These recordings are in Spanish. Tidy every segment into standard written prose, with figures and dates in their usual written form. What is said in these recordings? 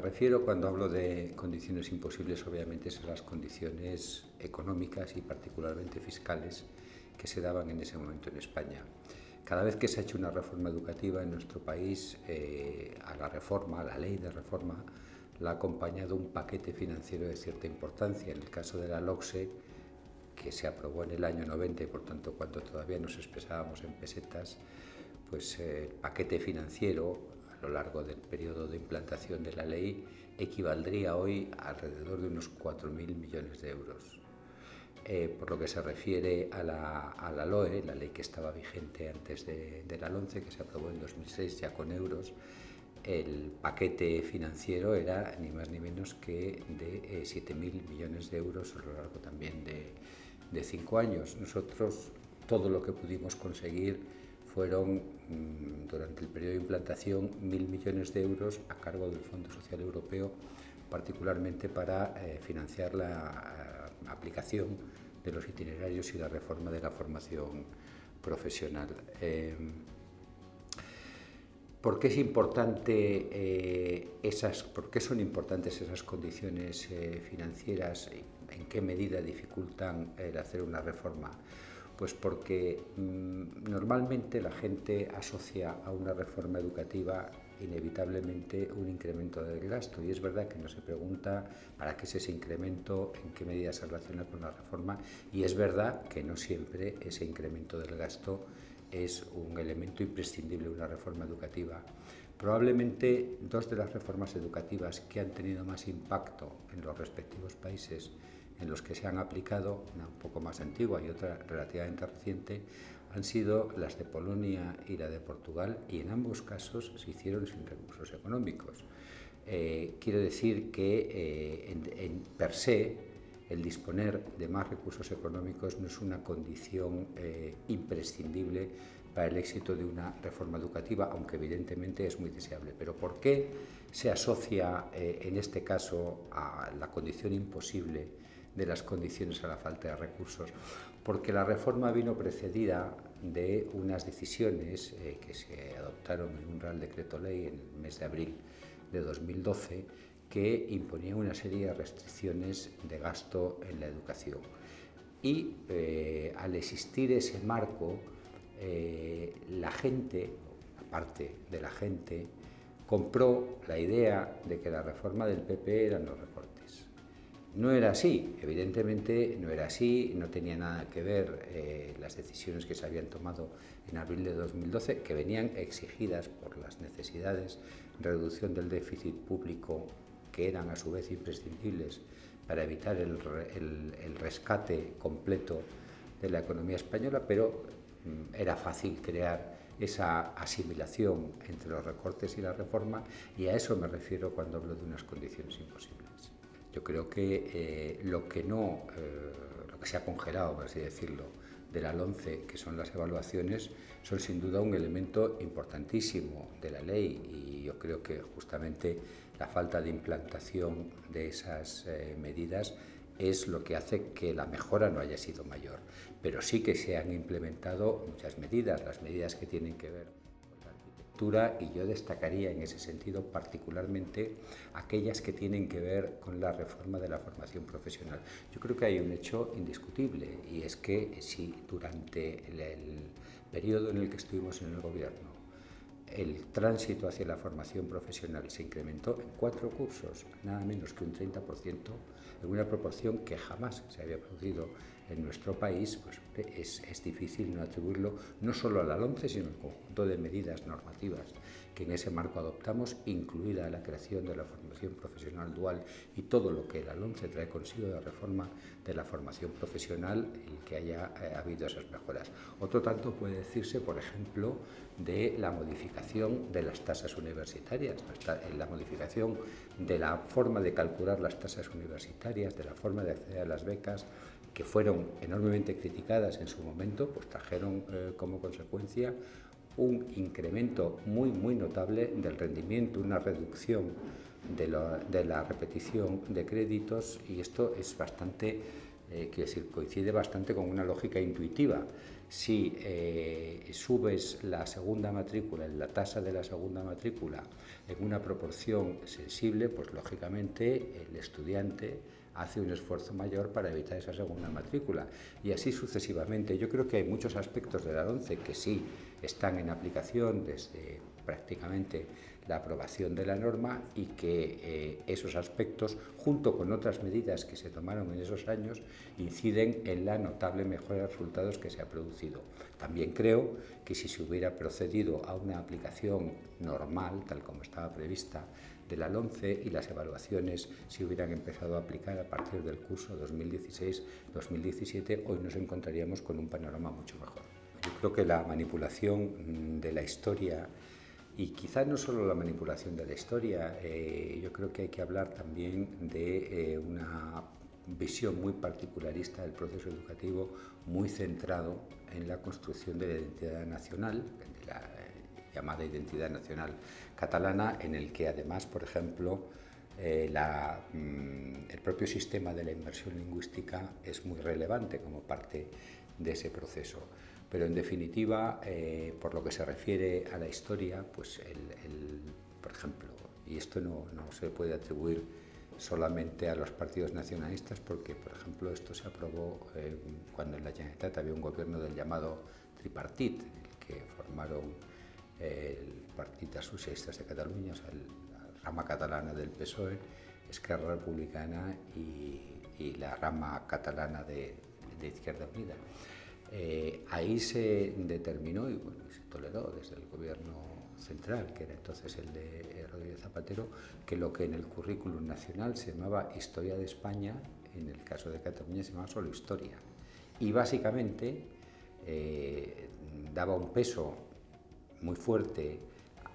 refiero cuando hablo de condiciones imposibles, obviamente, son las condiciones económicas y particularmente fiscales que se daban en ese momento en España. Cada vez que se ha hecho una reforma educativa en nuestro país, a la reforma, a la ley de reforma, la ha acompañado un paquete financiero de cierta importancia. En el caso de la LOCSE, que se aprobó en el año 90 y por tanto cuando todavía nos expresábamos en pesetas, pues el paquete financiero a lo largo del periodo de implantación de la ley equivaldría hoy a alrededor de unos 4.000 millones de euros. Por lo que se refiere a la LOE, la ley que estaba vigente antes de la LOMCE, que se aprobó en 2006 ya con euros, el paquete financiero era ni más ni menos que de 7.000 millones de euros a lo largo también de 5 años. Nosotros todo lo que pudimos conseguir fueron, durante el periodo de implantación, 1.000 millones de euros a cargo del Fondo Social Europeo, particularmente para financiar la aplicación de los itinerarios y la reforma de la formación profesional. ¿Por qué son importantes esas condiciones financieras? ¿En qué medida dificultan el hacer una reforma? Pues porque normalmente la gente asocia a una reforma educativa inevitablemente un incremento del gasto, y es verdad que no se pregunta para qué es ese incremento, en qué medida se relaciona con la reforma, y es verdad que no siempre ese incremento del gasto es un elemento imprescindible de una reforma educativa. Probablemente dos de las reformas educativas que han tenido más impacto en los respectivos países en los que se han aplicado, una un poco más antigua y otra relativamente reciente, han sido las de Polonia y la de Portugal, y en ambos casos se hicieron sin recursos económicos. Quiero decir que en per se el disponer de más recursos económicos no es una condición imprescindible para el éxito de una reforma educativa, aunque evidentemente es muy deseable. Pero ¿por qué se asocia en este caso a la condición imposible de las condiciones a la falta de recursos? Porque la reforma vino precedida de unas decisiones que se adoptaron en un Real Decreto Ley en el mes de abril de 2012, que imponía una serie de restricciones de gasto en la educación. Y al existir ese marco, la gente, parte de la gente, compró la idea de que la reforma del PP eran los recortes. No era así, evidentemente no era así, no tenía nada que ver las decisiones que se habían tomado en abril de 2012, que venían exigidas por las necesidades de reducción del déficit público, que eran a su vez imprescindibles para evitar el rescate completo de la economía española, pero era fácil crear esa asimilación entre los recortes y la reforma, y a eso me refiero cuando hablo de unas condiciones imposibles. Yo creo que lo que se ha congelado, por así decirlo, de la LOMCE, que son las evaluaciones, son sin duda un elemento importantísimo de la ley, y yo creo que justamente la falta de implantación de esas medidas es lo que hace que la mejora no haya sido mayor. Pero sí que se han implementado muchas medidas, las medidas que tienen que ver con la arquitectura, y yo destacaría en ese sentido particularmente aquellas que tienen que ver con la reforma de la formación profesional. Yo creo que hay un hecho indiscutible, y es que si durante el periodo en el que estuvimos en el gobierno el tránsito hacia la formación profesional se incrementó en 4 cursos, nada menos que un 30%, en una proporción que jamás se había producido en nuestro país, pues es difícil no atribuirlo no solo a la LOMCE, sino al conjunto de medidas normativas que en ese marco adoptamos, incluida la creación de la formación profesional dual y todo lo que la LOMCE trae consigo de reforma de la formación profesional, el que haya habido esas mejoras. Otro tanto puede decirse, por ejemplo, de la modificación de las tasas universitarias, la modificación de la forma de calcular las tasas universitarias, de la forma de acceder a las becas, que fueron enormemente criticadas en su momento, pues trajeron como consecuencia un incremento muy notable del rendimiento, una reducción de la repetición de créditos, y esto es bastante quiero decir, coincide bastante con una lógica intuitiva. Si subes la segunda matrícula, la tasa de la segunda matrícula, en una proporción sensible, pues lógicamente el estudiante hace un esfuerzo mayor para evitar esa segunda matrícula, y así sucesivamente. Yo creo que hay muchos aspectos de la LOMCE que sí están en aplicación desde prácticamente la aprobación de la norma, y que esos aspectos, junto con otras medidas que se tomaron en esos años, inciden en la notable mejora de resultados que se ha producido. También creo que si se hubiera procedido a una aplicación normal, tal como estaba prevista, de la LOMCE, y las evaluaciones se hubieran empezado a aplicar a partir del curso 2016-2017, hoy nos encontraríamos con un panorama mucho mejor. Yo creo que la manipulación de la historia, y quizás no solo la manipulación de la historia, yo creo que hay que hablar también de una visión muy particularista del proceso educativo, muy centrado en la construcción de la identidad nacional, de la llamada identidad nacional catalana, en el que además, por ejemplo, el propio sistema de la inmersión lingüística es muy relevante como parte de ese proceso. Pero en definitiva, por lo que se refiere a la historia, pues por ejemplo, y esto no se puede atribuir solamente a los partidos nacionalistas, porque por ejemplo esto se aprobó cuando en la Generalitat había un gobierno del llamado tripartit, el que formaron el Partit Socialistes de Catalunya, o sea, la rama catalana del PSOE, Esquerra Republicana y la rama catalana de Izquierda Unida. Ahí se determinó y bueno, se toleró desde el gobierno central, que era entonces el de Rodríguez Zapatero, que lo que en el currículum nacional se llamaba Historia de España, en el caso de Cataluña se llamaba solo Historia. Y básicamente daba un peso muy fuerte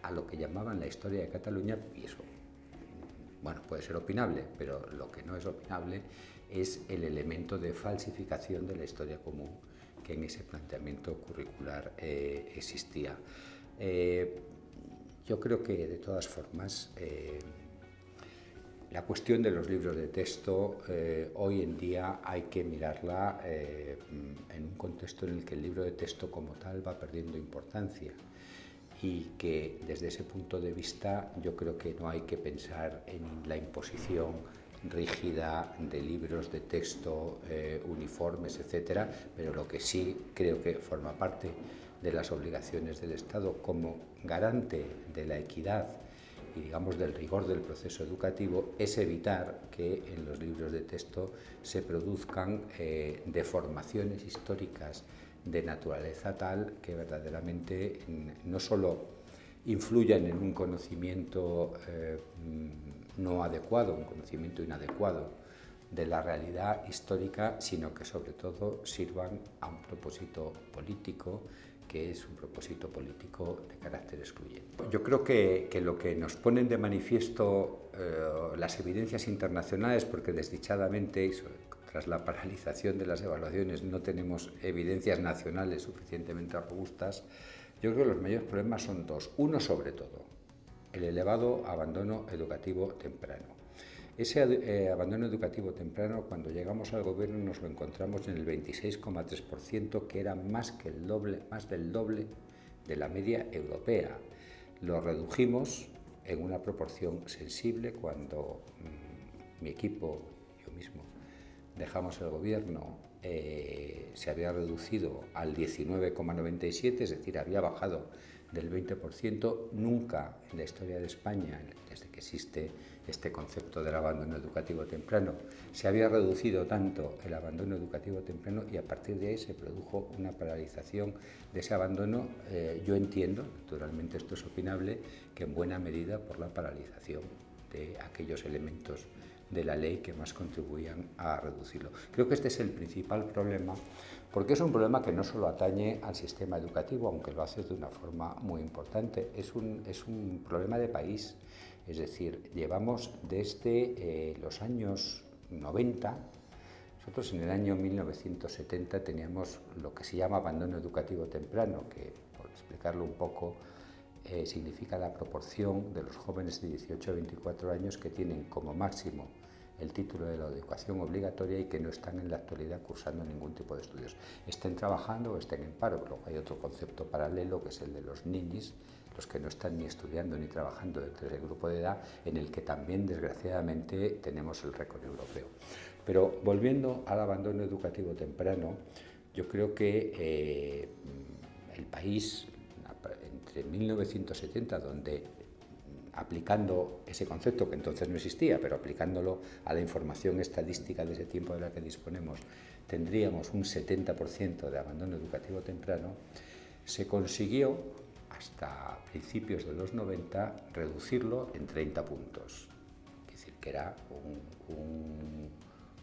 a lo que llamaban la historia de Cataluña, y eso, bueno, puede ser opinable, pero lo que no es opinable es el elemento de falsificación de la historia común que en ese planteamiento curricular existía. Yo creo que, de todas formas, la cuestión de los libros de texto hoy en día hay que mirarla en un contexto en el que el libro de texto como tal va perdiendo importancia, y que desde ese punto de vista yo creo que no hay que pensar en la imposición rígida de libros de texto uniformes, etcétera, pero lo que sí creo que forma parte de las obligaciones del Estado como garante de la equidad y, digamos, del rigor del proceso educativo es evitar que en los libros de texto se produzcan deformaciones históricas de naturaleza tal que verdaderamente no solo influyan en un conocimiento no adecuado, un conocimiento inadecuado de la realidad histórica, sino que sobre todo sirvan a un propósito político, que es un propósito político de carácter excluyente. Yo creo que lo que nos ponen de manifiesto las evidencias internacionales, porque desdichadamente, tras la paralización de las evaluaciones, no tenemos evidencias nacionales suficientemente robustas, yo creo que los mayores problemas son dos. Uno, sobre todo, el elevado abandono educativo temprano. Ese abandono educativo temprano, cuando llegamos al gobierno, nos lo encontramos en el 26,3%, que era más del doble de la media europea. Lo redujimos en una proporción sensible cuando mi equipo, yo mismo, dejamos el gobierno. Se había reducido al 19,97%, es decir, había bajado del 20%. Nunca en la historia de España, desde que existe este concepto del abandono educativo temprano, se había reducido tanto el abandono educativo temprano, y a partir de ahí se produjo una paralización de ese abandono. Yo entiendo, naturalmente esto es opinable, que en buena medida por la paralización de aquellos elementos de la ley que más contribuían a reducirlo. Creo que este es el principal problema, porque es un problema que no solo atañe al sistema educativo, aunque lo hace de una forma muy importante, es un problema de país. Es decir, llevamos desde los años 90, nosotros en el año 1970 teníamos lo que se llama abandono educativo temprano, que, por explicarlo un poco, significa la proporción de los jóvenes de 18 a 24 años que tienen como máximo el título de la educación obligatoria y que no están en la actualidad cursando ningún tipo de estudios. Estén trabajando o estén en paro. Luego hay otro concepto paralelo que es el de los ninis, los que no están ni estudiando ni trabajando dentro del grupo de edad, en el que también desgraciadamente tenemos el récord europeo. Pero volviendo al abandono educativo temprano, yo creo que el país, entre 1970, donde aplicando ese concepto que entonces no existía, pero aplicándolo a la información estadística de ese tiempo de la que disponemos, tendríamos un 70% de abandono educativo temprano, se consiguió hasta principios de los 90 reducirlo en 30 puntos. Es decir, que era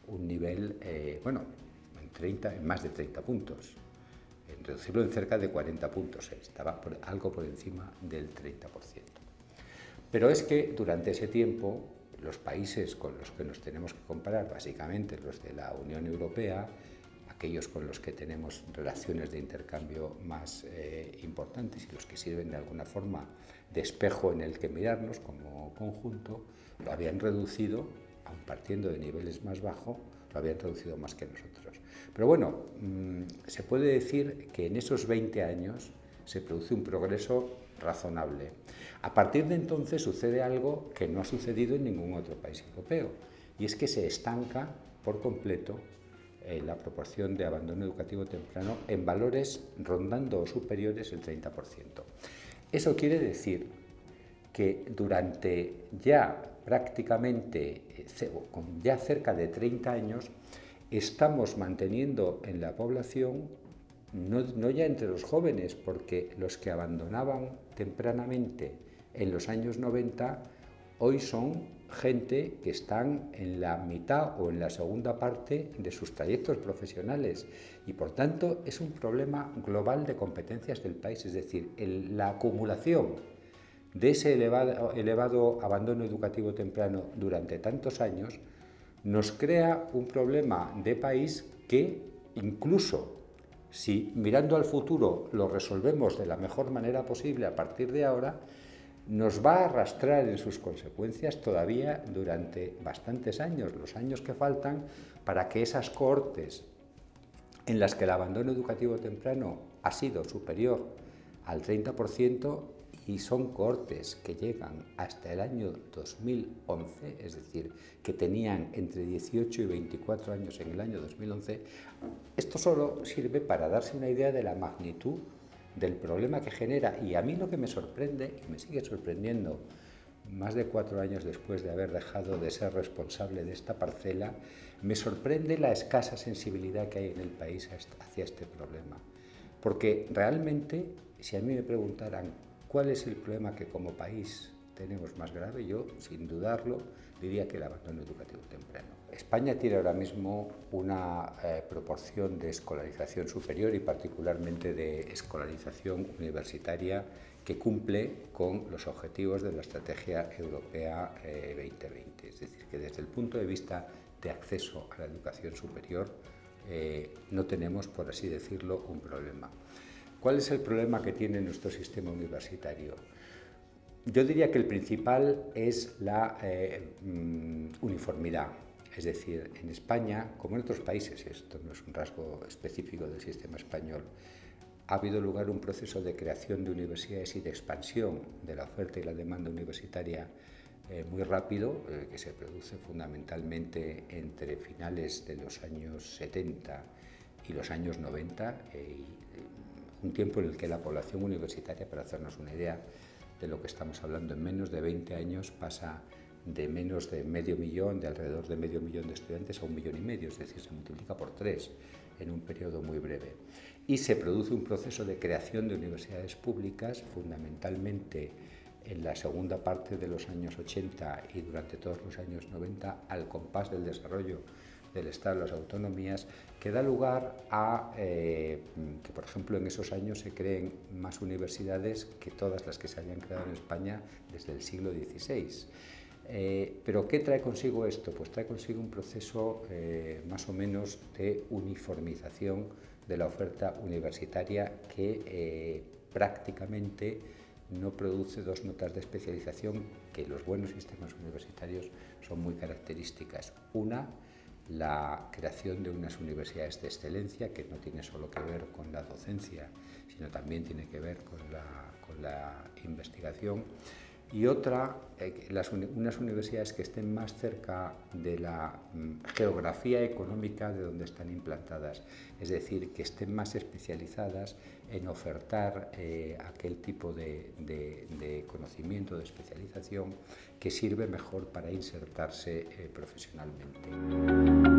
un nivel, en más de 30 puntos. Reducirlo en cerca de 40 puntos, estaba algo por encima del 30%. Pero es que durante ese tiempo los países con los que nos tenemos que comparar, básicamente los de la Unión Europea, aquellos con los que tenemos relaciones de intercambio más importantes y los que sirven de alguna forma de espejo en el que mirarnos como conjunto, lo habían reducido, aun partiendo de niveles más bajos, lo habían reducido más que nosotros. Pero bueno, se puede decir que en esos 20 años se produce un progreso razonable. A partir de entonces sucede algo que no ha sucedido en ningún otro país europeo, y es que se estanca por completo la proporción de abandono educativo temprano en valores rondando o superiores el 30%. Eso quiere decir que durante ya prácticamente, con ya cerca de 30 años, estamos manteniendo en la población, no ya entre los jóvenes, porque los que abandonaban tempranamente en los años 90, hoy son gente que están en la mitad o en la segunda parte de sus trayectos profesionales y por tanto es un problema global de competencias del país, es decir, la acumulación de ese elevado abandono educativo temprano durante tantos años nos crea un problema de país que incluso si mirando al futuro lo resolvemos de la mejor manera posible a partir de ahora, nos va a arrastrar en sus consecuencias todavía durante bastantes años, los años que faltan para que esas cohortes en las que el abandono educativo temprano ha sido superior al 30% y son cohortes que llegan hasta el año 2011, es decir, que tenían entre 18 y 24 años en el año 2011, esto solo sirve para darse una idea de la magnitud del problema que genera. Y a mí lo que me sorprende, y me sigue sorprendiendo más de 4 años después de haber dejado de ser responsable de esta parcela, me sorprende la escasa sensibilidad que hay en el país hacia este problema. Porque realmente, si a mí me preguntaran cuál es el problema que como país tenemos más grave, yo, sin dudarlo, diría que el abandono educativo temprano. España tiene ahora mismo una proporción de escolarización superior y particularmente de escolarización universitaria que cumple con los objetivos de la Estrategia Europea 2020. Es decir, que desde el punto de vista de acceso a la educación superior no tenemos, por así decirlo, un problema. ¿Cuál es el problema que tiene nuestro sistema universitario? Yo diría que el principal es la uniformidad. Es decir, en España, como en otros países, esto no es un rasgo específico del sistema español, ha habido lugar un proceso de creación de universidades y de expansión de la oferta y la demanda universitaria muy rápido, que se produce fundamentalmente entre finales de los años 70 y los años 90, un tiempo en el que la población universitaria, para hacernos una idea de lo que estamos hablando, en menos de 20 años pasa de menos de medio millón, de alrededor de medio millón de estudiantes a 1,5 millones, es decir, se multiplica por 3 en un periodo muy breve. Y se produce un proceso de creación de universidades públicas, fundamentalmente en la segunda parte de los años 80 y durante todos los años 90, al compás del desarrollo del Estado y las autonomías, que da lugar a que, por ejemplo, en esos años se creen más universidades que todas las que se habían creado en España desde el siglo XVI. ¿Pero qué trae consigo esto? Pues trae consigo un proceso más o menos de uniformización de la oferta universitaria que prácticamente no produce dos notas de especialización que los buenos sistemas universitarios son muy características. Una, la creación de unas universidades de excelencia, que no tiene solo que ver con la docencia, sino también tiene que ver con la investigación. Y otra, unas universidades que estén más cerca de la geografía económica de donde están implantadas, es decir, que estén más especializadas en ofertar aquel tipo de conocimiento, de especialización que sirve mejor para insertarse profesionalmente.